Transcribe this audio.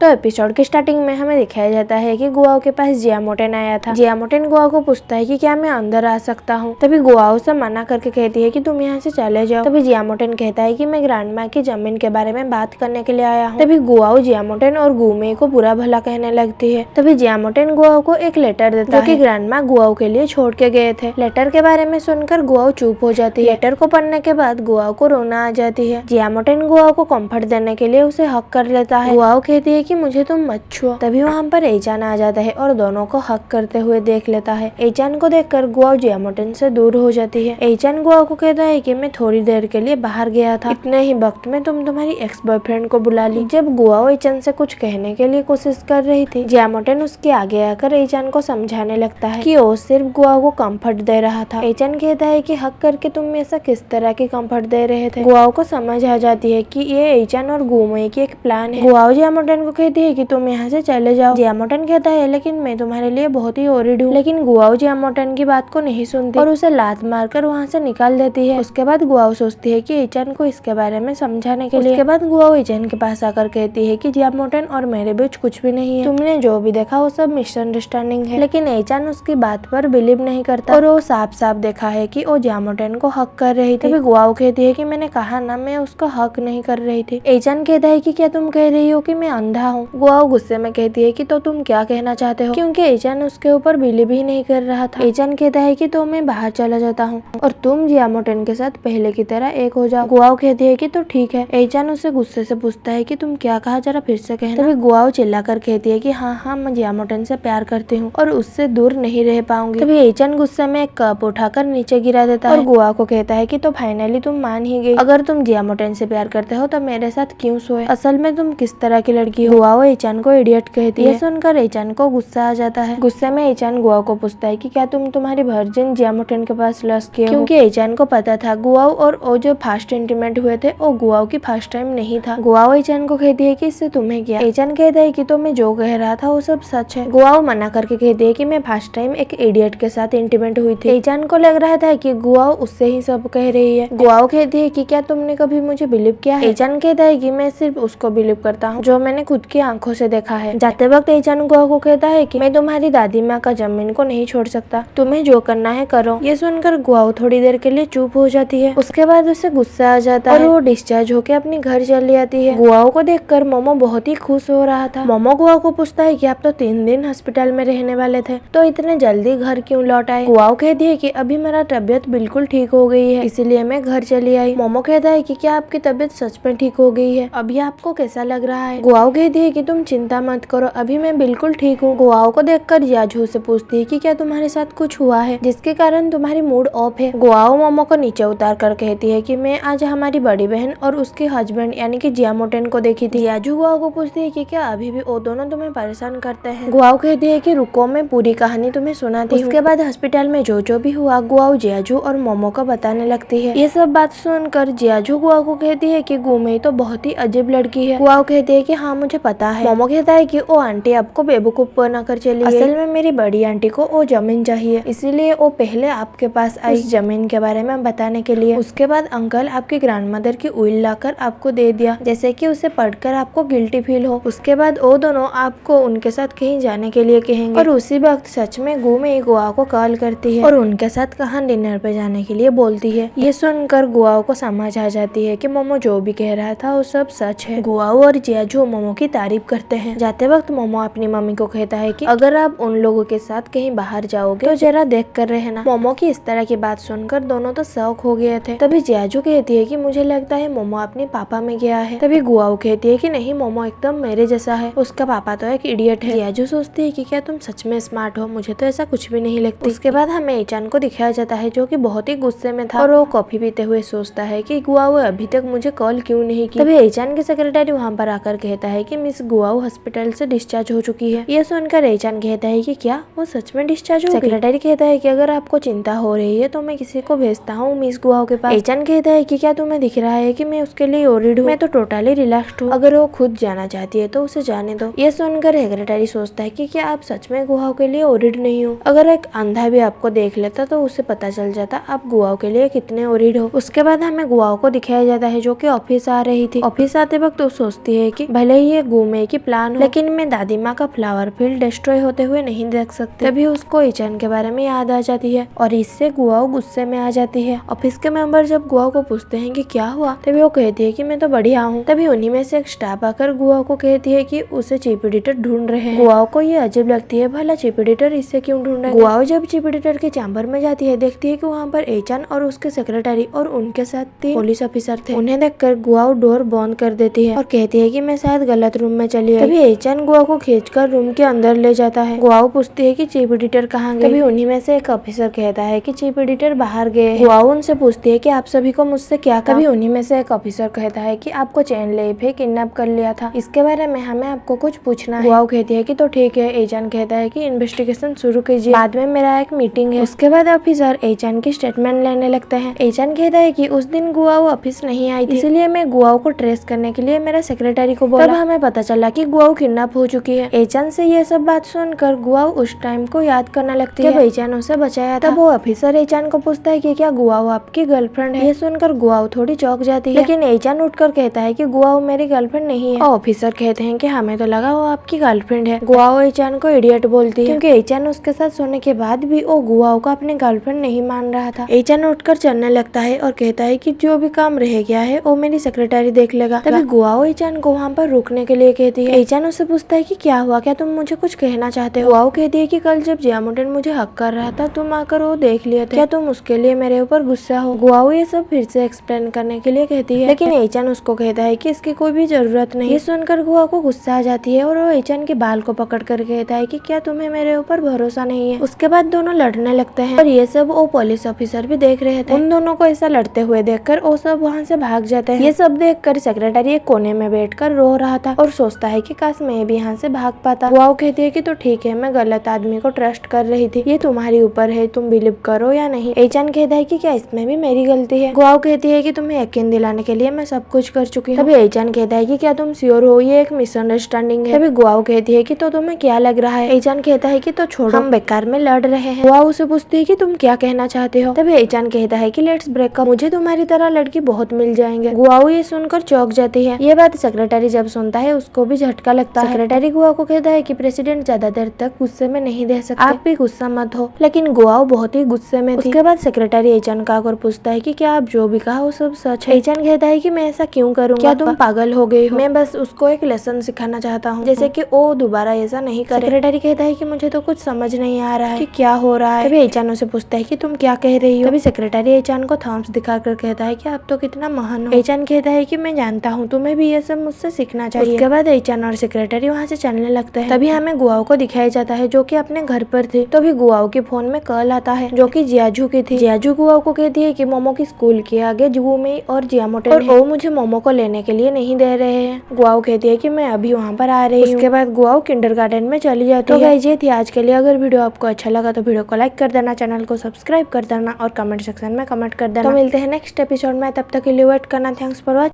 तो एपिसोड की स्टार्टिंग में हमें दिखाया जाता है कि गुआओ के पास जियामोटेन आया था। जियामोटेन गुआओ को पूछता है कि क्या मैं अंदर आ सकता हूँ। तभी गुआओ से मना करके कहती है कि तुम यहाँ से चले जाओ। तभी जियामोटेन कहता है कि मैं ग्रैंडमा की जमीन के बारे में बात करने के लिए आया हूँ। तभी गुआओ जियामोटेन और गुमे को बुरा भला कहने लगती है। तभी जियामोटेन गुआओ को एक लेटर देता है जो कि ग्रैंडमा गुआओ के लिए छोड़ के गए थे। लेटर के बारे में सुनकर गुआओ चुप हो जाती है। लेटर को पढ़ने के बाद गुआओ को रोना आ जाती है। जियामोटेन गुआओ को कंफर्ट देने के लिए उसे हक कर लेता है। गुआओ कहती है कि मुझे तुम मत छुओ। तभी वहाँ पर एचान आ जाता है और दोनों को हक करते हुए देख लेता है। एचान को देखकर गुआओ जियामोटेन से दूर हो जाती है। एचान गुआओ को कहता है कि मैं थोड़ी देर के लिए बाहर गया था, इतने ही वक्त में तुम तुम्हारी एक्स बॉयफ्रेंड को बुला ली। जब गुआओ एचान से कुछ कहने के लिए कोशिश कर रही थी, जियामोटेन उसके आगे आकर एचान को समझाने लगता है कि वो सिर्फ गुआओ को कंफर्ट दे रहा था। एचान कहता है कि हक करके तुम ऐसा किस तरह की कंफर्ट दे रहे थे। गुआओ को समझ आ जाती है कि ये एचान और गुमे की एक प्लान है। गुआओ जियामोटेन को कहती है कि तुम यहाँ से चले जाओ। जियामोटेन कहता है लेकिन मैं तुम्हारे लिए बहुत ही ओरिड हूँ। लेकिन गुआओ जियामोटेन की बात को नहीं सुनती और उसे लात मारकर वहाँ से निकाल देती है। उसके बाद गुआओ सोचती है कि एचान को इसके बारे में समझाने के लिए। उसके बाद गुआओ एचान के पास आकर कहती है कि जियामोटेन और मेरे बीच कुछ भी नहीं है, तुमने जो भी देखा वो सब मिसअंडरस्टैंडिंग है। लेकिन एचान उसकी बात पर बिलीव नहीं करता और वो साफ साफ देखा है कि वो जियामोटेन को हक कर रही थी। गुआओ कहती है कि मैंने कहा ना, मैं उसको हक नहीं कर रही थी। एचान कहता है कि क्या तुम कह रही हो कि मैं अंधा हूँ। गुआओ गुस्से में कहती है कि तो तुम क्या कहना चाहते हो, क्योंकि एचान उसके ऊपर बिलीव ही नहीं कर रहा था। एचान कहता है कि तो मैं बाहर चला जाता हूँ और तुम जियामोटेन के साथ पहले की तरह एक हो जाओ। गुआओ कहती है कि तो ठीक है। एचान उससे गुस्से से पूछता है कि तुम क्या कहा, जरा फिर से कहना। तभी गुआओ चिल्लाकर कहती है कि हाँ मैं जियामोटेन से प्यार करती हूँ और उससे दूर नहीं रह पाऊंगी। तभी एचान गुस्से में एक कप उठाकर नीचे गिरा देता है और गुआओ को कहता है कि तो फाइनली तुम मान ही गई। अगर तुम जियामोटेन से प्यार करते हो तो मेरे साथ क्यों सोए, असल में तुम किस तरह की लड़की हो। गुआओ एचान को इडियट कहती है। सुनकर एचान को गुस्सा आ जाता है। गुस्से में एचान गुआओ को पूछता है कि क्या तुम तुम्हारी वर्जिन जियामोटेन के पास लस्ट किए हो, क्योंकि एचान को पता था गुआओ और वो जो फर्स्ट इंटीमेट हुए थे वो गुआओ की फर्स्ट टाइम नहीं था। गुआओ एचान को कहती है कि इससे तुम्हें क्या। एचान कहता है कि तो मैं जो कह रहा था वो सब सच है। गुआओ मना करके कहती है कि मैं फर्स्ट टाइम एक इडियट के साथ इंटीमेट हुई थी। एचान को लग रहा था कि गुआओ उससे ही सब कह रही है। गुआओ कहती है कि क्या तुमने कभी मुझे बिलीव किया है। एचान कहता है कि मैं सिर्फ उसको बिलीव करता हूँ जो मैंने खुद की आंखों से देखा है। जाते वक्त एचान गुआओ को कहता है कि मैं तुम्हारी दादी माँ का जमीन को नहीं छोड़ सकता, तुम्हें जो करना है करो। ये सुनकर गुआओ थोड़ी देर के लिए चुप हो जाती है। उसके बाद उसे गुस्सा आ जाता है और वो डिस्चार्ज होकर अपनी घर चली आती है। गुआओ को देखकर मोमो बहुत ही खुश हो रहा था। मोमो गुआओ को पूछता है कि आप तो 3 दिन हॉस्पिटल में रहने वाले थे, तो इतने जल्दी घर क्यों लौट आए। गुआओ कहती है कि अभी मेरा तबियत बिल्कुल ठीक हो गई है, इसीलिए मैं घर चली आई। मोमो कहता है कि क्या आपकी तबीयत सच में ठीक हो गई है, अभी आपको कैसा लग रहा है। गुआओ कहती है कि तुम चिंता मत करो, अभी मैं बिल्कुल ठीक हूँ। गुआओ को देखकर जियाजू से पूछती है कि क्या तुम्हारे साथ कुछ हुआ है जिसके कारण तुम्हारी मूड ऑफ है। गुआओ मोमो को नीचे उतार कर कहती है कि मैं आज हमारी बड़ी बहन और उसके हस्बैंड यानी कि जियामोटेन को देखी थी। जियाजू गुआओ को पूछती है कि क्या अभी भी वो दोनों तुम्हें परेशान करते हैं। गुआओ कहती है कि रुको, मैं पूरी कहानी तुम्हें सुनाती हूँ। उसके बाद हॉस्पिटल में जो भी हुआ गुआओ जियाजू और मोमो को बताने लगती है। ये सब बात सुनकर जियाजू गुआओ को कहती है कि गुमे तो बहुत ही अजीब लड़की है। गुआओ कहती है कि हाँ मुझे पता है। मोमो कहता है कि वो आंटी आपको बेवकूफ बनाकर चली गई। असल में मेरी बड़ी आंटी को वो जमीन चाहिए, इसीलिए वो पहले आपके पास आई उस जमीन के बारे में बताने के लिए। उसके बाद अंकल आपकी ग्रैंडमदर की उइल लाकर आपको दे दिया, जैसे कि उसे पढ़कर आपको गिल्टी फील हो। उसके बाद वो दोनों आपको उनके साथ कहीं जाने के लिए कहेंगे और उसी वक्त सच में गुमे गुआओ को कॉल करती है और उनके साथ कहाँ डिनर पे जाने के लिए बोलती है। ये सुनकर गुआओ को समझ आ जाती है कि मोमो जो भी कह रहा था वो सब सच है। गुआओ और जियाजू मोमो की तारीफ करते हैं। जाते वक्त मोमो अपनी मम्मी को कहता है कि अगर आप उन लोगों के साथ कहीं बाहर जाओगे तो जरा देख कर रहना। मोमो की इस तरह की बात सुनकर दोनों तो शौक हो गए थे। तभी जियाजू कहती है कि मुझे लगता है मोमो अपने पापा में गया है। तभी गुआओ कहती है कि नहीं, मोमो एकदम मेरे जैसा है, उसका पापा तो एक इडियट है। जियाजू सोचती है कि क्या तुम सच में स्मार्ट हो, मुझे तो ऐसा कुछ भी नहीं लगती। उसके बाद हमें एचान को दिखाया जाता है जो कि बहुत ही गुस्से में था और वो कॉफी पीते हुए सोचता है कि गुआओ अभी तक मुझे कॉल क्यों नहीं की। तभी एचान के सेक्रेटरी वहाँ पर आकर कहता है कि मिस गुआओ हॉस्पिटल से डिस्चार्ज हो चुकी है। ये सुनकर एचान कहता है कि क्या वो सच में डिस्चार्ज हो गई। सेक्रेटरी कहता है कि अगर आपको चिंता हो रही है तो मैं किसी को भेजता हूँ मिस गुआओ के पास। एचान कहता है कि क्या तुम्हें दिख रहा है कि मैं उसके लिए ओरिड हूँ, मैं तो टोटली रिलैक्स्ड हूँ, अगर वो खुद जाना चाहती है तो उसे जाने दो। ये सुनकर सेक्रेटरी सोचता है कि क्या आप सच में गुआओ के लिए ओरिड नहीं हो, अगर एक अंधा भी आपको देख लेता तो उसे पता चल जाता आप गुआओ के लिए कितने ओरिड हो। उसके बाद हमें गुआओ को दिखाया जाता है जो कि ऑफिस आ रही थी। ऑफिस आते वक्त वो सोचती है कि भले ही ये घूमे की प्लान हो, लेकिन मैं दादी माँ का फ्लावर फील्ड डिस्ट्रॉय होते हुए नहीं देख सकती। तभी उसको एचान के बारे में याद आ जाती है और इससे गुआओ गुस्से में आ जाती है। ऑफिस के मेंबर जब गुआओ को पूछते हैं कि क्या हुआ, तभी वो कहती है कि मैं तो बढ़िया हूँ। तभी उन्हीं में से एक स्टाफ आकर गुआओ को कहती है कि उसे चीफ एडिटर ढूंढ रहे हैं। गुआओ को ये अजीब लगती है, भला चीफ एडिटर इससे क्यों ढूंढ रहे हैं। गुआओ जब चीफ एडिटर के चैम्बर में जाती है, देखती है कि वहाँ पर एचान और उसके सेक्रेटरी और उनके साथ 3 पुलिस ऑफिसर थे। उन्हें देखकर गुआओ डोर बंद कर देती है और कहती है कि मैं शायद गलत रूम में चली आई। तभी एचान गुआओ को खींचकर रूम के अंदर ले जाता है। गुआओ पूछती है कि चीफ एडिटर कहाँ गए। तभी उन्हीं में से एक ऑफिसर कहता है कि चीफ एडिटर बाहर गए। गुआओ उनसे पूछती है कि आप सभी को मुझसे क्या काम। तभी उन्हीं में से एक ऑफिसर कहता है कि आपको चेन लेप है किडनैप कर लिया था, इसके बारे में हमें आपको कुछ पूछना है। गुआओ कहती है कि तो ठीक है। एचान कहता है कि इन्वेस्टिगेशन शुरू कीजिए, बाद में मेरा एक मीटिंग है। उसके बाद ऑफिसर एचान की स्टेटमेंट लेने लगते हैं। एचान कहता है कि उस दिन गुआओ ऑफिस नहीं आई थी, इसलिए मैं गुआओ को ट्रेस करने के लिए मेरे सेक्रेटरी को बोला। तब हमें पता चला कि गुआओ किडनैप हो चुकी है। एचान से ये सब बात सुनकर गुआओ उस टाइम को याद करने लगती है जब एचान उसे बचाया था। तब वो ऑफिसर एचान को पूछता है कि क्या गुआओ आपकी गर्लफ्रेंड है। ये सुनकर गुआओ थोड़ी चौंक जाती है, लेकिन एचान उठकर कहता है कि गुआओ मेरी गर्लफ्रेंड नहीं है। और ऑफिसर कहते हैं कि हमें तो लगा वो आपकी गर्लफ्रेंड है। गुआओ एचान को इडियट बोलती है, क्योंकि एचान उसके साथ सोने के बाद भी वो गुआओ को अपनी गर्लफ्रेंड नहीं मान रहा था। एचान उठकर चलने लगता है और कहता है कि जो भी काम रह गया है वो मेरी सेक्रेटरी देख लेगा। तभी गुआओ एचान को वहाँ पर रुकने के लिए कहती है। एचान उससे पूछता है कि क्या हुआ, क्या तुम मुझे कुछ कहना चाहते हो। गुआओ कहती है कि कल जब जियामोटन मुझे हक कर रहा था, तुम आकर वो देख लिए थे, क्या तुम उसके लिए मेरे ऊपर गुस्सा हो। गुआओ ये सब फिर से एक्सप्लेन करने के लिए कहती है, लेकिन एचान उसको कहता है कि इसकी कोई भी जरूरत नहीं। ये सुनकर गुआओ को गुस्सा आ जाती है और वो एचान के बाल को पकड़ कर कहता है कि क्या तुम्हें मेरे ऊपर भरोसा नहीं है। उसके बाद दोनों लड़ने लगते हैं और ये सब वो पुलिस ऑफिसर भी देख रहे थे। उन दोनों को ऐसा लड़ते हुए देखकर वो सब वहाँ से भाग जाते हैं। ये सब देखकर सेक्रेटरी एक कोने में बैठकर रो रहा था और सोचता है कि काश मैं भी यहाँ से भाग पाता। गुआओ कहती है कि तो ठीक है, मैं गलत आदमी को ट्रस्ट कर रही थी, ये तुम्हारे ऊपर है, तुम बिलीव करो या नहीं। एचान कहता है कि क्या इसमें भी मेरी गलती है। गुआओ कहती है कि तुम्हें यकीन दिलाने के लिए मैं सब कुछ कर चुकी हूँ। तभी एचान कहता है कि क्या तुम श्योर हो ये एक मिसअंडरस्टैंडिंग है। तभी गुआओ कहती है कि तो तुम्हें क्या लग रहा है। एचान कहता है कि तो छोड़ो, हम बेकार में लड़ रहे हैं। गुआओ उसे पूछती है कि तुम क्या कहना चाहते हो। तभी एचान कहता है कि लेट्स ब्रेक अप, मुझे तुम्हारी तरह लड़की बहुत मिल जाएंगे। गुआओ ये सुनकर चौंक जाती है। ये बात सेक्रेटरी जब सुनता है उसको भी झटका लगता है। सेक्रेटरी गुआओ को कहता है कि प्रेसिडेंट ज्यादा देर तक गुस्से में नहीं रह सकते, आप भी गुस्सा मत हो। लेकिन गुआओ बहुत ही गुस्से में थी। उसके बाद सेक्रेटरी एचान का आकर पूछता है कि क्या आप जो भी कहा वो सब सच है। एचान कहता है कि मैं ऐसा क्यों करूँगा, क्या तुम पागल हो गई हो, मैं बस उसको एक लेसन सिखाना चाहता हूँ, जैसे कि वो दोबारा ऐसा नहीं करे। सेक्रेटरी कहता है कि मुझे तो कुछ समझ नहीं आ रहा है कि क्या हो रहा है। तभी एचान उसे पूछता है कि तुम क्या कह रही हो। तभी सेक्रेटरी एचान को थम्स दिखाकर कहता है कि आप तो कितना महान हो। एचान कहता है कि मैं जानता हूँ, तुम्हें भी ये सब मुझसे सीखना चाहिए। उसके बाद एचान और सेक्रेटरी वहाँ से चलने लगते हैं। तभी हमें गुआओ को दिखाया जाता है जो कि अपने घर पर थी। तभी गुआओ के फोन में कॉल आता है जो कि जियाजू की थी। जियाजू गुआओ को कहती है कि मोमो की स्कूल के आगे जुगुमे और जियामोटन और वो मुझे मोमो को लेने के लिए नहीं दे रहे हैं। गुआओ कहती है कि मैं अभी वहाँ पर आ रही हूँ। उसके बाद गुआओ किंडरगार्टन में चली जाती है। तो गाइस ये थी आज के लिए। अगर वीडियो आपको अच्छा लगा तो वीडियो को लाइक कर देना, चैनल को सब्सक्राइब कर देना और कमेंट सेक्शन में कमेंट कर देना। तो मिलते हैं नेक्स्ट एपिसोड में, तब तक के लिए वेट करना। Thanks for watching.